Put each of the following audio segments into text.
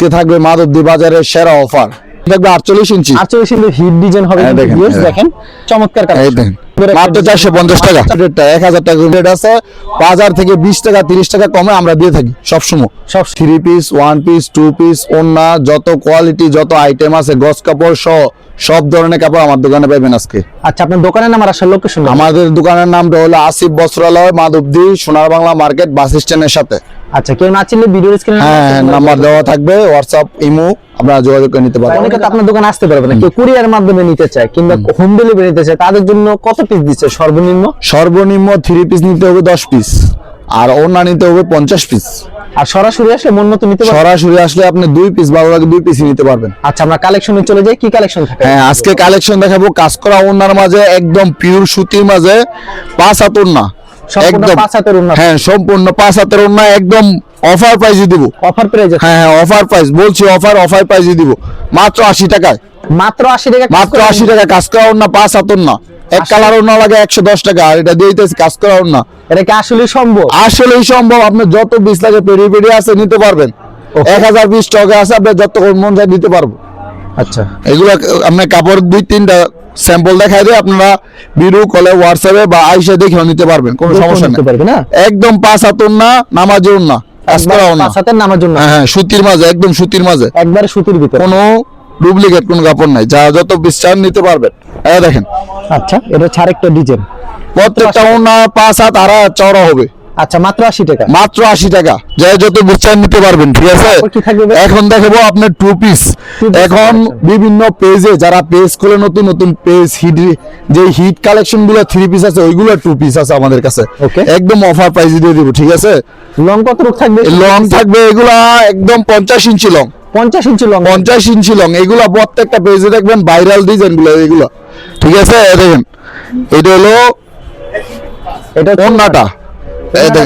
আজকে থাকবে মাধবদী বাজারের সেরা অফার, দেখবে 48 ইঞ্চি 48 ইঞ্চি হিট ডিজাইন হবে। দেখেন চমৎকার কালেকশন, মাত্র 450 টাকা। 1000 টাকা রেট আছে, বাজার থেকে 20 টাকা 30 টাকা কমে আমরা দিয়ে থাকি সবসময়। সব 3 পিস 1 পিস 2 পিস ওন্না, যত কোয়ালিটি যত আইটেম আছে গজ কাপড় সহ সব ধরনের কাপড় আমার দোকানে পাবেন আজকে। আচ্ছা, আপনার দোকানের নাম আর আসল লোকেশন? আমাদের দোকানের নামটা হলো আসিফ বস্ত্রালয়, মাধবদী সোনার বাংলা মার্কেট বাস স্ট্যান্ডের সাথে। আচ্ছা, কেউ না চিনলে ভিডিও স্ক্রিনে নাম্বার দেওয়া থাকবে, হোয়াটসঅ্যাপ ইমো, আপনারা যোগাযোগ করে নিতে পারবেন। অনেকে তো আপনার দোকানে আসতে পারবে না, কেউ কুরিয়ার মাধ্যমে নিতে চায় কিংবা হোম ডেলিভারি নিতে চায়, তাদের জন্য কত পিস দিচ্ছে সর্বনিম্ন? সর্বনিম্ন 3 পিস নিতে হবে 10 পিস, আর ওন্না নিতে হবে 50 পিস। আর সরাসরি আসলে মন মতো নিতে পারবেন? সরাসরি আসলে আপনি 2 পিস ভালো লাগে 2 পিসই নিতে পারবেন। আচ্ছা, আমরা কালেকশনে চলে যাই, কি কালেকশন থাকে? হ্যাঁ, আজকে কালেকশন দেখাবো কাজ করা ওন্নার মাঝে, একদম পিওর সুতির মাঝে 5 হাত ওন্না, একদম 5 হাতের ওন্না। হ্যাঁ, সম্পূর্ণ 5 হাতের ওন্না, একদম অফার প্রাইসে দিব। Offer price? হ্যাঁ, অফার প্রাইস বলছি, অফার প্রাইসে দিব মাত্র 80 টাকায়। মাত্র 80 টাকা? মাত্র 80 টাকা কাজ করা ওন্না, 5 হাত ওন্না, এক কালার ওন্না লাগে 110 টাকা, আর এটা দিয়ে দিতেছি কাজ করা ওন্না। এটা কি আসলে সম্ভব? আসলেই সম্ভব। আপনি যত পিস লাগে পেরি পেরি আছে নিতে পারবেন, 1000 পিস স্টকে আছে, আপনি যত মন চায় দিতে পারবো। আচ্ছা, এগুলো আপনি কাপড় 2-3টা স্যাম্পল দেখাই দিয়ে আপনারা ভিডিও কলে হোয়াটসঅ্যাপে বা আইসা দেখেও নিতে পারবেন, কোনো সমস্যা নেই। একদম 5 হাত ওন্না, নামাজের ওন্না, কাজ করা ওন্না, 5 হাতের নামার জন্য। হ্যাঁ, সুতির মাঝে, একদম সুতির মাঝে, একবারে সুতির ভিতরে, কোনো ডুপ্লিকেট কোনো কাপড় নাই, যা যত পিস চান নিতে পারবেন। এই দেখেন। আচ্ছা, এটা ছাড় একটা ডিজাইন, প্রত্যেকটা ওন্না 5 হাত আর চওড়া হবে। আচ্ছা, মাত্র 80 টাকা? মাত্র 80 টাকা, যা যত বিচার নিতে পারবেন। ঠিক আছে, এখন দেখাবো আপনার 2 পিস। এখন বিভিন্ন পেজে যারা পেজ খুলে নতুন নতুন পেজ হিট, যে হিট কালেকশন গুলো 3 পিস আছে, ওইগুলো 2 পিস আছে আমাদের কাছে, একদম অফার প্রাইসে দিয়ে দিব। ঠিক আছে, লং কত থাকবে? লং থাকবে এগুলা একদম 50 ইঞ্চি লং। 50 ইঞ্চি লং? 50 ইঞ্চি লং। এগুলা প্রত্যেকটা পেজে দেখবেন ভাইরাল ডিজাইন গুলো এগুলো। ঠিক আছে, দেখেন এটা হলো এটা ওন্নাটা।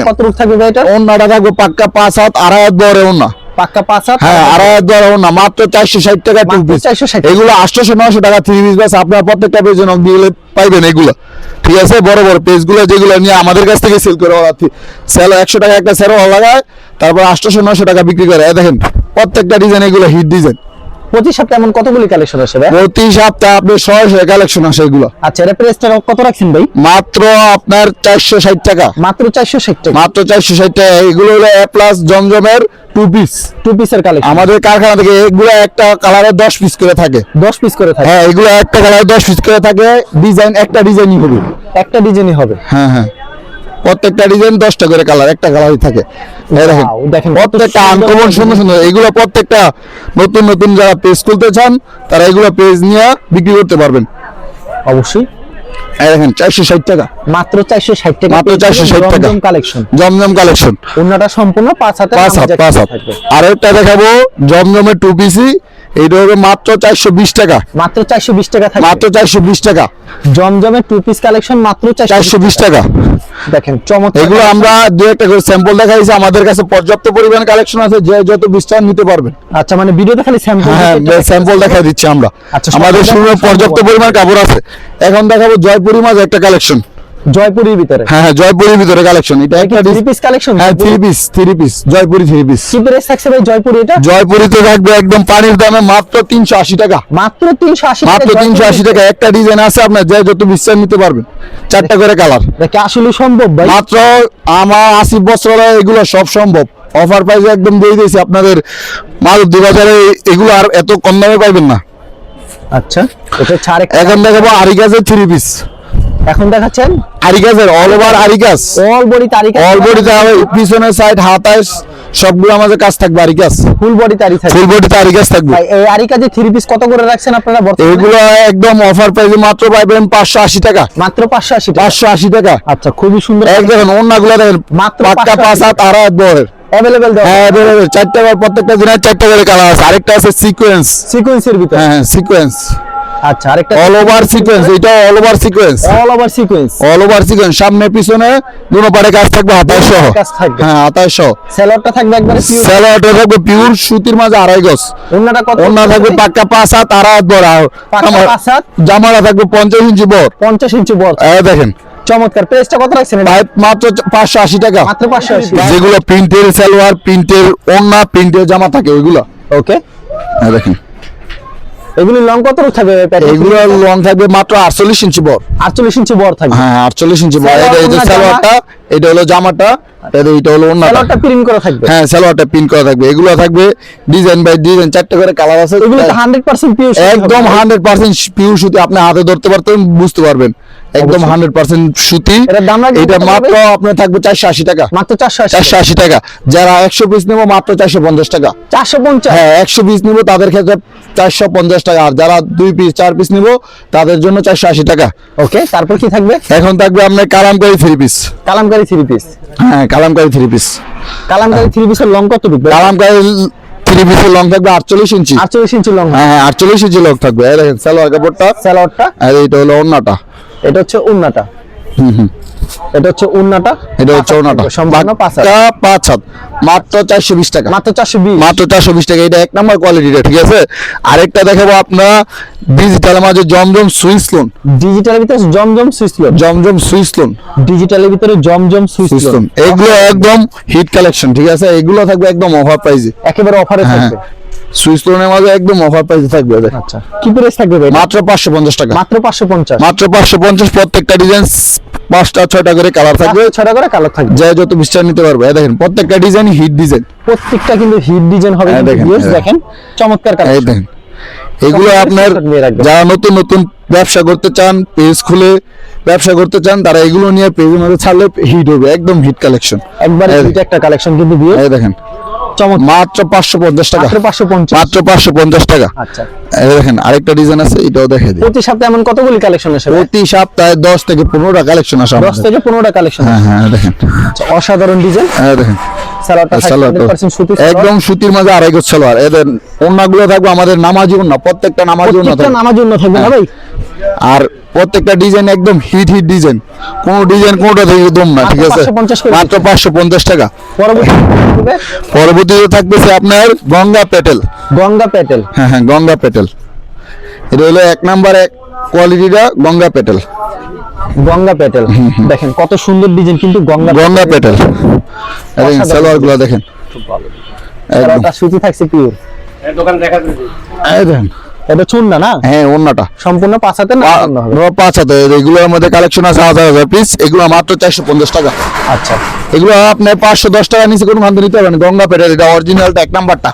কত থাকবে ভাই? এটা ওন্নাটা থাকবে পাক্কা 5 হাত, 2.5 হাত বড় ওন্না, পাক্কা 5 হাত। হ্যাঁ, 2.5 হাত বড় ওন্না, মাত্র 460 টাকা 2 পিস। এগুলো 800-900 টাকা 3 পিস বাস, আপনারা প্রত্যেকটা পেজে নক দিলে পাইবেন এগুলো। ঠিক আছে, বড় বড় পেজগুলো যেগুলো নিয়ে আমাদের কাছ থেকে সেল করে, সেল 100 টাকা একটা সেল লাগায়, তারপর 800-900 টাকা বিক্রি করে। দেখেন প্রত্যেকটা ডিজাইন এগুলো হিট ডিজাইন। প্রতি সপ্তাহে এমন কতগুলি কালেকশন আসে ভাই? প্রতি সপ্তাহে আপনি 100 কালেকশন আসে এগুলো। আচ্ছা, এর প্রাইসটা কত রাখছেন ভাই? মাত্র আপনার 460 টাকা। মাত্র 460 টাকা? মাত্র 460 টাকা। এগুলো হলো এ প্লাস জমজমের 2 পিসের কালেকশন। আমাদের কারখানা থেকে এগুলো একটা কালারে 10 পিস করে থাকে। 10 পিস করে থাকে? হ্যাঁ, এগুলো একটা কালারে 10 পিস করে থাকে। ডিজাইন একটা ডিজাইনই হবে, একটা ডিজাইনই হবে। হ্যাঁ হ্যাঁ, প্রত্যেকটা ডিজাইন 10টা করে কালার, একটা কালারই থাকে। দেখেন প্রত্যেকটা আনকমন সুন্দর সুন্দর। এগুলো প্রত্যেকটা নতুন নতুন যারা পেজ খুলতে চান তারা এগুলো পেজ নিয়ে বিক্রি করতে পারবেন অবশ্যই। দেখেন 460 টাকা। মাত্র 460 টাকা? মাত্র 460 টাকা। জমজম কালেকশন। জমজম কালেকশন। ওন্নাটা সম্পূর্ণ 5 হাতের। 5 হাত। আরেকটা দেখাবো জমজমের 2 পিসি, এইটা হবে মাত্র 420 টাকা। মাত্র 420 টাকা থাকবে? মাত্র 420 টাকা। জমজমের 2 পিস কালেকশন মাত্র 420 টাকা। দেখেন চমৎকার। এগুলো আমরা দুই একটা করে স্যাম্পল দেখাইছি, আমাদের কাছে পর্যাপ্ত পরিমাণ কালেকশন আছে, যে যত বিস্তার নিতে পারবেন। আচ্ছা, মানে ভিডিওতে খালি স্যাম্পল? হ্যাঁ, স্যাম্পল দেখাই দিচ্ছি আমরা। আমাদের শুরু পর্যাপ্ত পরিমাণ কাপড় আছে। এখন দেখাবো জয়পুরি মাঝে একটা কালেকশন। জয়পুরির ভিতরে? হ্যাঁ, জয়পুরির ভিতরে কালেকশন। এটা একটা 3 পিস কালেকশন? হ্যাঁ, 3 পিস জয়পুরি 3 পিস। কি প্রাইস থাকছে ভাই জয়পুরি? এটা জয়পুরিতে থাকবে একদম পানির দামে মাত্র 380 টাকা। মাত্র 380 টাকা? মাত্র 380 টাকা। একটা ডিজাইন আছে, আপনার যে যত বিস্তার নিতে পারবেন, 4টা করে কালার। এটা কি আসলে সম্ভব ভাই? মাত্র আমার 80 বছর এগুলো সব সম্ভব। অফার প্রাইসে একদম দিয়ে দিয়েছি আপনাদের। মাধবদী বাজারে এগুলো আর এত কম দামে পাইবেন না। আচ্ছা, এটা ছাড়। এখন দেখাবো আরিকাজের 3 পিস। এখন দেখাচ্ছেন আরিকাজের অল ওভার আরিকাজ, অল বডি তারিকা, অল বডি থাকবে, পিছনের সাইড হাতায় সবগুলো আমাদের কাজ থাকবে আরিকাজ। ফুল বডি তারিকা? ফুল বডি আরিকাজ থাকবে। এই আরিকাজের 3 পিস কত করে রাখছেন আপনারা বর্তমানে? এগুলো একদম অফার প্রাইসে মাত্র পাবেন 580 টাকা। মাত্র 580 টাকা? 580 টাকা। আচ্ছা, খুবই সুন্দর। একদম ওন্নাগুলো দেখেন মাত্র পাক্কা 5 হাত 2.5 হাত বড় अवेलेबल দাও? হ্যাঁ, अवेलेबल। 4টা করে, প্রত্যেকটা দিনে 4টা করে কালার আছে। আরেকটা আছে সিকোয়েন্সের ভিতরে? হ্যাঁ, সিকোয়েন্স। আচ্ছা, আরেকটা অল ওভার সিকোয়েন্স। এটা all over sequence. All over sequence? All over sequence, সামনে পিছনে দুটো পারে কাজ থাকবে, হাতায় সহ। হ্যাঁ, হাতায় সহ। সেলরটা থাকবে একবারে পিওর? সেলরটা থাকবে পিওর সুতির মাঝে 2.5 গজ। ওন্নাটা কত? ওন্না থাকবে পাক্কা 5 হাত 2.5 হাত বড়। পাক্কা 5 হাত। জামাটা থাকবে 50 ইঞ্চি বড়। 50 ইঞ্চি বড়। দেখেন চমৎকার। প্রাইসটা কত রাখছেন? মাত্র 580 টাকা। মাত্র 580? যেগুলো প্রিন্টের সালোয়ার, প্রিন্টের ওন্না, প্রিন্টের জামা থাকে ওইগুলো ওকে, দেখেন এগুলি লং কত থাকবে? এগুলো লং থাকবে মাত্র 48 ইঞ্চি বড়। 48 ইঞ্চি বড় থাকবে। হ্যাঁ 48 ইঞ্চি বড়। এই যে সালোয়ারটা, এটা হলো জামাটা, এটা হলো ওন্নাটা। সালোয়ারটা প্রিন্ট করা থাকবে। হ্যাঁ সালোয়ারটা প্রিন্ট করা থাকবে। এগুলো থাকবে ডিজাইন বাই ডিজাইন, 4টা করে কালার আছে। এগুলো তো 100% পিওর, একদম 100% পিওর সুতি। আপনি হাতে ধরতে পারতেন, বুঝতে পারবেন একদম 100% সুতি। এটা মাত্র আপনার থাকবে 480 টাকা। মাত্র 480 টাকা। যারা 100 পিস নেব মাত্র 450 টাকা। 450? হ্যাঁ 100 পিস নেব তাদের ক্ষেত্রে 450 টাকা। আর যারা 2 পিস 4 পিস নেব তাদের জন্য 480 টাকা। ওকে, তারপর কি থাকবে? এখন থাকবে আপনার কালামকারী 3 পিস। কালামকারী 3 পিস। হ্যাঁ কালামকারী 3 পিস। কালামকারী 3 পিসের লং কত থাকবে? কালামকারী 3 পিসের লং থাকবে 48 ইঞ্চি। 48 ইঞ্চি লং। হ্যাঁ 48 ইঞ্চি লং থাকবে। এই দেখেন সালোয়ার কাপড়টা, সালোয়ারটা, আর এটা হলো ওন্নাটা। এটা হচ্ছে উন্নাটা। এটা হচ্ছে উন্নাটা, এটা হচ্ছে ওন্নাটা। সম্পূর্ণ 5 হাত, মাত্র 420 টাকা। মাত্র 420। মাত্র 420 টাকা। এটা এক নাম্বার কোয়ালিটিটা, ঠিক আছে। আরেকটা দেখাবো আপনার ডিজিটাল মাঝে জমজম সুইস লোন। ডিজিটালের ভিতরে জমজম সুইস লোন। জমজম সুইস লোন। ডিজিটালের ভিতরে জমজম সুইস লোন। এগুলো একদম হিট কালেকশন, ঠিক আছে। এগুলো থাকবে একদম অফার প্রাইসে, একেবারে অফারে থাকবে। সুইস লোনের মাঝে একদম অফার প্রাইসে থাকবে। আচ্ছা, কি প্রাইস থাকবে ভাই? মাত্র 550 টাকা। মাত্র 550। মাত্র 550। প্রত্যেকটা ডিজাইন 5টা 6টা করে কালার থাকবে। 6টা করে কালার থাকবে, যা যত বিশ্বাস নিতে পারবে। দেখেন প্রত্যেকটা ডিজাইন হিট ডিজাইন। প্রত্যেকটা কিন্তু হিট ডিজাইন হবে। দেখেন চমৎকার কালার। এই দেখেন এগুলো আপনার যারা নতুন নতুন ব্যবসা করতে চান, পেজ খুলে ব্যবসা করতে চান, তারা এগুলো নিয়ে পেজের মধ্যে ছাড়লে হিট হবে। একদম হিট কালেকশন, একবারে হিট একটা কালেকশন কিন্তু দিয়ে। এই দেখেন মাত্র 550 টাকা। মাত্র 550। মাত্র 550 টাকা। আচ্ছা, এই দেখেন আরেকটা ডিজাইন আছে, এটাও দেখাই দিই। প্রতি সপ্তাহে এমন কতগুলি কালেকশন আসে? প্রতি সপ্তাহে 10 থেকে 15টা কালেকশন আসে। 10 থেকে 15টা কালেকশন। হ্যাঁ দেখেন অসাধারণ ডিজাইন। দেখেন সালোয়ারটা 100% সুতি, একদম সুতির মাঝে আড়াই গজ সালোয়ার। এদের ওন্নাগুলো থাকবে আমাদের নামাজি ওন্না, প্রত্যেকটা নামাজি ওন্না থাকবে। নামার জন্য থাকবে না ভাই। আর প্রত্যেকটা ডিজাইন একদম হিট ডিজাইন। কোন ডিজাইন কোনটা থেকে দম না, ঠিক আছে। মাত্র 550 টাকা। পরবর্তীতে থাকবে আপনার গঙ্গা পেটেল। গঙ্গা পেটেল। হ্যাঁ গঙ্গা পেটেল। এটা হলো এক নাম্বার কোয়ালিটিটা গঙ্গা পেটেল। গঙ্গা পেটেল দেখেন কত সুন্দর ডিজাইন কিন্তু গঙ্গা পেটেল। দেখেন সালোয়ার গুলো দেখেন, সালোয়ারটা সুতি থাকছে পিওর। দোকান দেখা যাচ্ছে। এই দেখেন এটা চুন্না না? হ্যাঁ ওন্নাটা সম্পূর্ণ 5 হাতে না? 5 হাতে। এগুলোর মধ্যে কালেকশন আছে 1000 পিস। এগুলো মাত্র 450 টাকা। আচ্ছা, এগুলো আপনি 510 টাকা নিচে কোনো খান নিতে পারবেন। গঙ্গা পেটেল এটা অরিজিনালটা এক নাম্বারটা।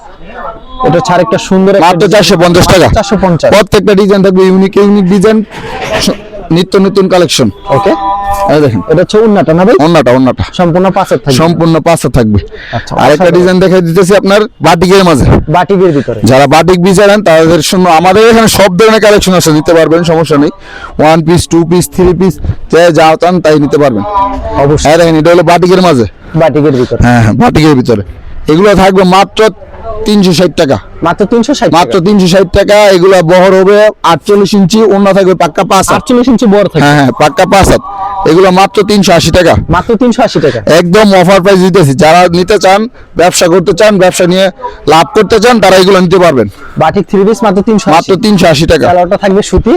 এটা ছাড় একটা সুন্দর মাত্র 450 টাকা। 450। প্রত্যেকটা ডিজাইন থাকবে ইউনিক ইউনিক ডিজাইন, নিত্য নতুন কালেকশন। ওকে, এই দেখেন এটা হচ্ছে উন্নাটা না ভাই? ওন্নাটা সম্পূর্ণ 5 হাত থাকবে। সম্পূর্ণ 5 হাত থাকবে। আচ্ছা, আরেকটা ডিজাইন দেখাই দিতেছি আপনার বাটিকের মাঝে। বাটিকের ভিতরে যারা বাটিক বিচারেন তাদের জন্য আমাদের এখানে সব ধরনের কালেকশন আছে, নিতে পারবেন, সমস্যা নেই। 1 পিস 2 পিস 3 পিস যা চান তাই নিতে পারবেন অবশ্যই। দেখেন এটা হলো বাটিকের মাঝে, বাটিকের ভিতরে। হ্যাঁ বাটিকের ভিতরে। এগুলো থাকবে মাত্র 360 টাকা। মাত্র 360। মাত্র 360 টাকা। এগুলো বহর হবে 48 ইঞ্চি, ওন্না থাকবে পাক্কা 5 হাত। 48 ইঞ্চি বড় থাকবে। হ্যাঁ পাক্কা 5 হাত। এগুলো মাত্র 380 টাকা। মাত্র 380 টাকা। একদম অফার প্রাইস দিতেছি। যারা নিতে চান, ব্যবসা করতে চান, ব্যবসা নিয়ে লাভ করতে চান, তারা এগুলো নিতে পারবেন। বাটিক 3 পিস মাত্র 380। মাত্র 380 টাকা। সালোয়ারটা থাকবে সুতি।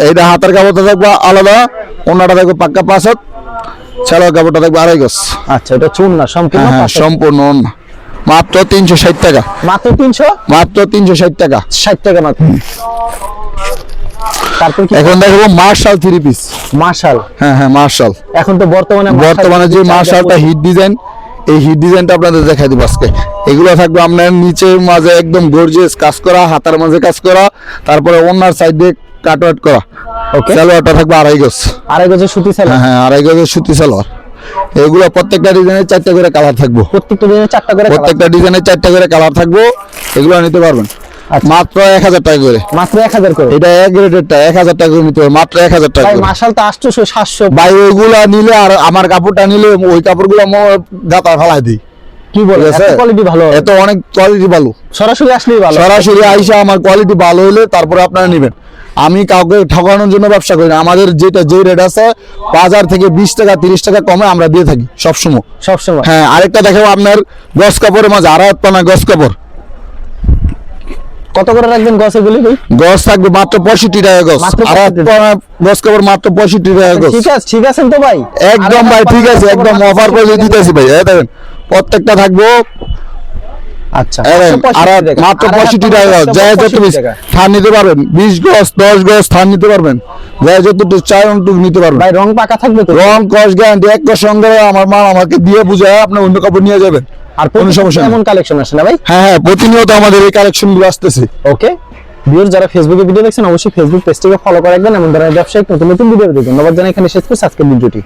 এটা হাতের কাপড়টা থাকবে আলাদা, ওন্নাটা থাকবে পাক্কা 5 হাত, সালোয়ার কাপড়টা থাকবে আড়াই গজ। আচ্ছা, এটা চুন্না সম্পূর্ণ 5 হাত। সম্পূর্ণ ওন্না। মাত্র 360 টাকা। মাত্র 300। মাত্র 360 টাকা। 60 টাকা মাত্র। তারপর কি এখন দেখো মার্শাল 3 পিস। মার্শাল। হ্যাঁ মার্শাল। এখন তো বর্তমানে যে মার্শালটা হিট ডিজাইন, এই হিট ডিজাইনটা আপনাদের দেখাই দিব আজকে। এগুলো থাকবে আপনার নিচের মাঝে একদম গর্জিয়াস কাজ করা, হাতার মাঝে কাজ করা, তারপরে ওন্নার সাইড দিয়ে কাটওয়ার্ক করা। ওকে, সালোয়ারটা থাকবে আড়াই গজ। আড়াই গজের সুতি সালোয়ার। হ্যাঁ আড়াই গজের সুতি সালোয়ার। এগুলো প্রত্যেকটা ডিজাইনের 4টা করে কালার থাকবে। প্রত্যেকটা ডিজাইনে 4টা করে। প্রত্যেকটা ডিজাইনের 4টা করে কালার থাকবে। এগুলো নিতে পারবেন মাত্র 1000 টাকা করে। মাত্র 1000 করে। এটা এক রেটেরটা 1000 টাকা করে নিতে হবে, মাত্র 1000 টাকা ভাই করে। মার্শাল তো 800 700 ভাই ওইগুলা নিলে আর আমার কাপড়টা নিলে ওই কাপড়গুলো গাতা ফেলাই দিই। কি বলে এত কোয়ালিটি ভালো? এত অনেক কোয়ালিটি ভালো। সরাসরি আসলেই ভালো। সরাসরি আইসা আমার কোয়ালিটি ভালো হলে তারপরে আপনারা নেবেন। আমি কাউকে ঠকানোর জন্য ব্যবসা করি না। আমাদের যে রেট আছে বাজার থেকে 20 টাকা 30 টাকা কমে আমরা দিয়ে থাকি সবসময়। হ্যাঁ আরেকটা দেখাবো আপনার গস কাপড়ের মাঝে আড়াই পানা গস কাপড়। কত করে রাখবেন গসের গুলি ভাই? গস থাকবে মাত্র 65 টাকা গস। আড়াই পানা গস কাপড় মাত্র 65 টাকা গস। ঠিক আছেন তো ভাই? একদম ভাই ঠিক আছে, একদম অফার করে দিতেছি ভাই। এই দেখেন প্রত্যেকটা থাকবো আচ্ছা আর মাত্র 65 টাকা যায় যতটুকু স্থান নিতে পারবেন, 20 গজ 10 গজ স্থান নিতে পারবেন, যায় যতটুকু চাই অতটুকু নিতে পারবেন ভাই। রং পাকা থাকবে তো? রং কস গ্যারান্টি, এক কস সঙ্গে আমার মা আমাকে দিয়ে বুঝায় আপনি অন্য কাপড় নিয়ে যাবেন, আর কোনো সমস্যা নেই। এমন কালেকশন আসে না ভাই? হ্যাঁ, প্রতিনিয়ত আমাদের এই কালেকশন গুলো আসতেছে। ওকে ভিউয়ার, যারা ফেসবুকে ভিডিও দেখছেন অবশ্যই ফেসবুক পেজটিকে ফলো করে রাখবেন, এমন ধরনের ব্যবসায়িক নতুন নতুন ভিডিও দেখবেন। ধন্যবাদ জানাই, এখানে শেষ করছি আজকের ভিডিওটি।